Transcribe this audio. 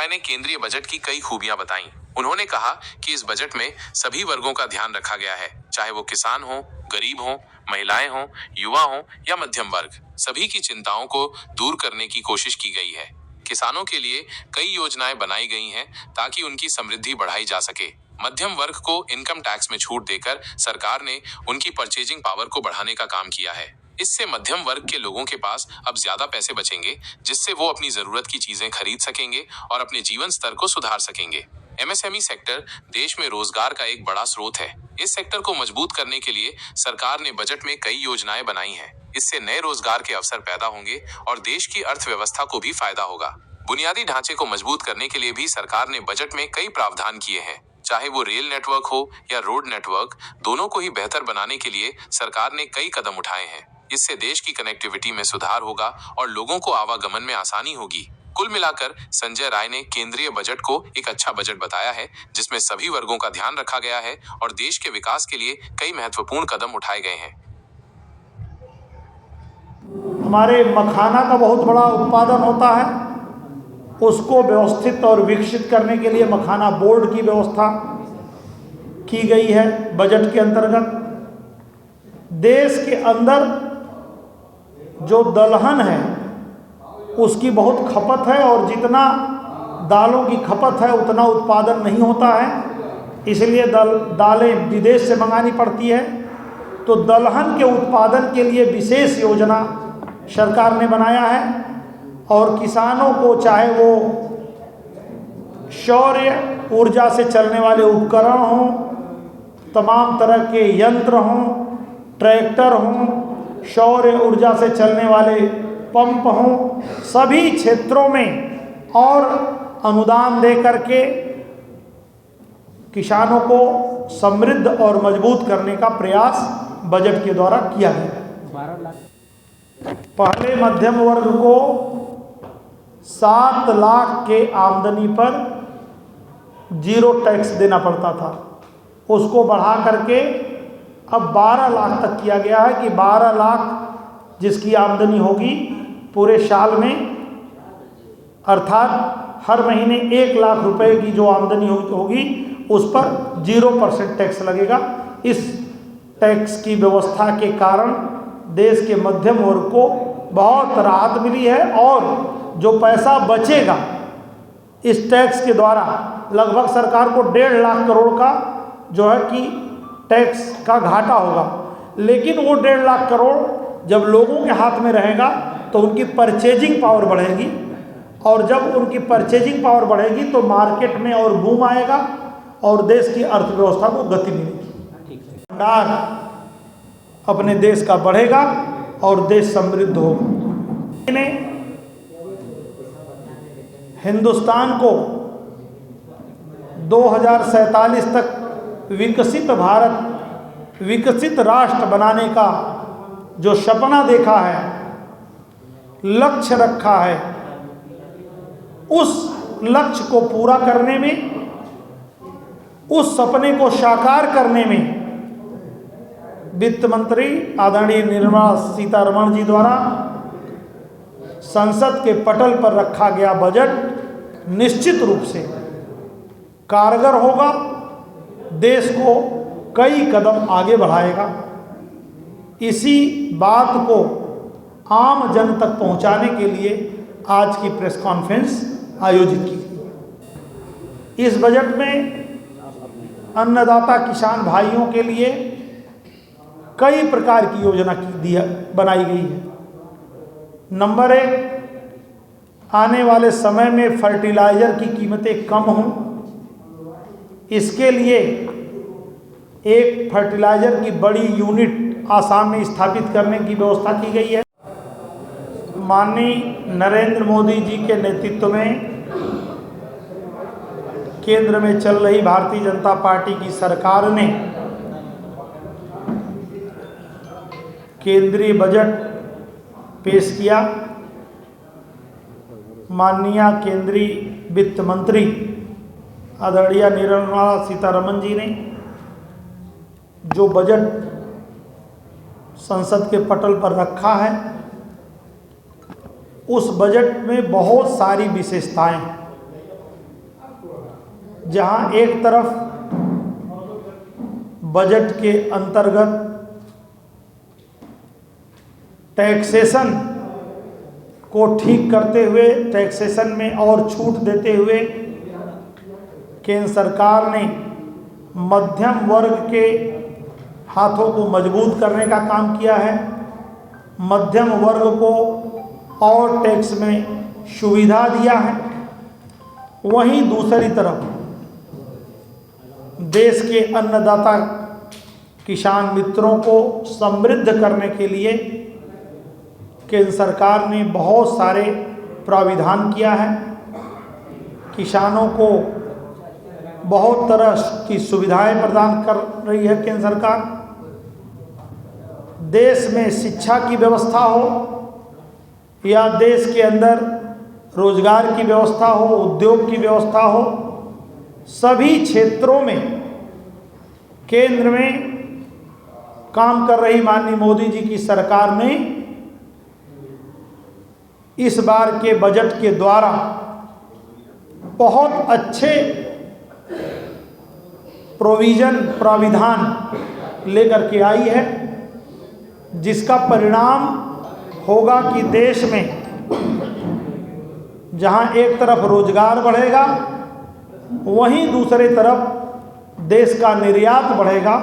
राय ने केंद्रीय बजट की कई खूबियां बताई। उन्होंने कहा कि इस बजट में सभी वर्गों का ध्यान रखा गया है, चाहे वो किसान हो, गरीब हो, महिलाएं हो, युवा हो या मध्यम वर्ग। सभी की चिंताओं को दूर करने की कोशिश की गई है। किसानों के लिए कई योजनाएं बनाई गई हैं ताकि उनकी समृद्धि बढ़ाई जा सके। मध्यम वर्ग को इनकम टैक्स में छूट देकर सरकार ने उनकी परचेजिंग पावर को बढ़ाने का काम किया है। इससे मध्यम वर्ग के लोगों के पास अब ज्यादा पैसे बचेंगे, जिससे वो अपनी जरूरत की चीजें खरीद सकेंगे और अपने जीवन स्तर को सुधार सकेंगे। एमएसएमई सेक्टर देश में रोजगार का एक बड़ा स्रोत है। इस सेक्टर को मजबूत करने के लिए सरकार ने बजट में कई योजनाएं बनाई हैं। इससे नए रोजगार के अवसर पैदा होंगे और देश की अर्थव्यवस्था को भी फायदा होगा। बुनियादी ढांचे को मजबूत करने के लिए भी सरकार ने बजट में कई प्रावधान किए हैं। चाहे वो रेल नेटवर्क हो या रोड नेटवर्क, दोनों को ही बेहतर बनाने के लिए सरकार ने कई कदम उठाए हैं। इससे देश की कनेक्टिविटी में सुधार होगा और लोगों को आवागमन में आसानी होगी। कुल मिलाकर संजय राय ने केंद्रीय बजट को एक अच्छा बजट बताया है, जिसमें सभी वर्गों का ध्यान रखा गया है और देश के विकास के लिए कई महत्वपूर्ण कदम उठाए गए हैं। हमारे मखाना का बहुत बड़ा उत्पादन होता है, उसको व्यवस्थित और विकसित करने के लिए मखाना बोर्ड की व्यवस्था की गई है। बजट के अंतर्गत देश के अंदर जो दलहन है उसकी बहुत खपत है और जितना दालों की खपत है उतना उत्पादन नहीं होता है, इसलिए दालें विदेश से मंगानी पड़ती है। तो दलहन के उत्पादन के लिए विशेष योजना सरकार ने बनाया है और किसानों को चाहे वो सौर ऊर्जा से चलने वाले उपकरण हों, तमाम तरह के यंत्र हों, ट्रैक्टर हों, सौर ऊर्जा से चलने वाले पंप हों, सभी क्षेत्रों में और अनुदान दे करके किसानों को समृद्ध और मजबूत करने का प्रयास बजट के द्वारा किया गया। पहले मध्यम वर्ग को 7 लाख के आमदनी पर 0 टैक्स देना पड़ता था, उसको बढ़ा करके अब 12 लाख तक किया गया है कि 12 लाख जिसकी आमदनी होगी पूरे साल में, अर्थात हर महीने 1 लाख रुपए की जो आमदनी होगी उस पर 0% टैक्स लगेगा। इस टैक्स की व्यवस्था के कारण देश के मध्यम वर्ग को बहुत राहत मिली है और जो पैसा बचेगा इस टैक्स के द्वारा, लगभग सरकार को 1.5 लाख करोड़ का जो है कि टैक्स का घाटा होगा, लेकिन वो 1.5 लाख करोड़ जब लोगों के हाथ में रहेगा तो उनकी परचेजिंग पावर बढ़ेगी और जब उनकी परचेजिंग पावर बढ़ेगी तो मार्केट में और बूम आएगा और देश की अर्थव्यवस्था को गति मिलेगी। भंडार अपने देश का बढ़ेगा और देश समृद्ध होगा। हिंदुस्तान को 2047 तक विकसित भारत, विकसित राष्ट्र बनाने का जो सपना देखा है, लक्ष्य रखा है, उस लक्ष्य को पूरा करने में, उस सपने को साकार करने में वित्त मंत्री आदरणीय निर्मला सीतारमण जी द्वारा संसद के पटल पर रखा गया बजट निश्चित रूप से कारगर होगा, देश को कई कदम आगे बढ़ाएगा। इसी बात को आम जन तक पहुंचाने के लिए आज की प्रेस कॉन्फ्रेंस आयोजित की गई। इस बजट में अन्नदाता किसान भाइयों के लिए कई प्रकार की योजना बनाई गई है। नंबर 1, आने वाले समय में फर्टिलाइज़र की कीमतें कम हों, इसके लिए एक फर्टिलाइज़र की बड़ी यूनिट आसाम में स्थापित करने की व्यवस्था की गई है। माननीय नरेंद्र मोदी जी के नेतृत्व में केंद्र में चल रही भारतीय जनता पार्टी की सरकार ने केंद्रीय बजट पेश किया। माननीय केंद्रीय वित्त मंत्री आदरणीय निर्मला सीतारमण जी ने जो बजट संसद के पटल पर रखा है, उस बजट में बहुत सारी विशेषताएं हैं। जहां एक तरफ बजट के अंतर्गत टैक्सेशन को ठीक करते हुए, टैक्सेशन में और छूट देते हुए केंद्र सरकार ने मध्यम वर्ग के हाथों को मजबूत करने का काम किया है, मध्यम वर्ग को और टैक्स में सुविधा दिया है। वहीं दूसरी तरफ देश के अन्नदाता किसान मित्रों को समृद्ध करने के लिए केंद्र सरकार ने बहुत सारे प्राविधान किया है। किसानों को बहुत तरह की सुविधाएं प्रदान कर रही है केंद्र सरकार। देश में शिक्षा की व्यवस्था हो या देश के अंदर रोजगार की व्यवस्था हो, उद्योग की व्यवस्था हो, सभी क्षेत्रों में केंद्र में काम कर रही माननीय मोदी जी की सरकार ने इस बार के बजट के द्वारा बहुत अच्छे प्राविधान लेकर के आई है, जिसका परिणाम होगा कि देश में जहां एक तरफ रोजगार बढ़ेगा, वहीं दूसरी तरफ देश का निर्यात बढ़ेगा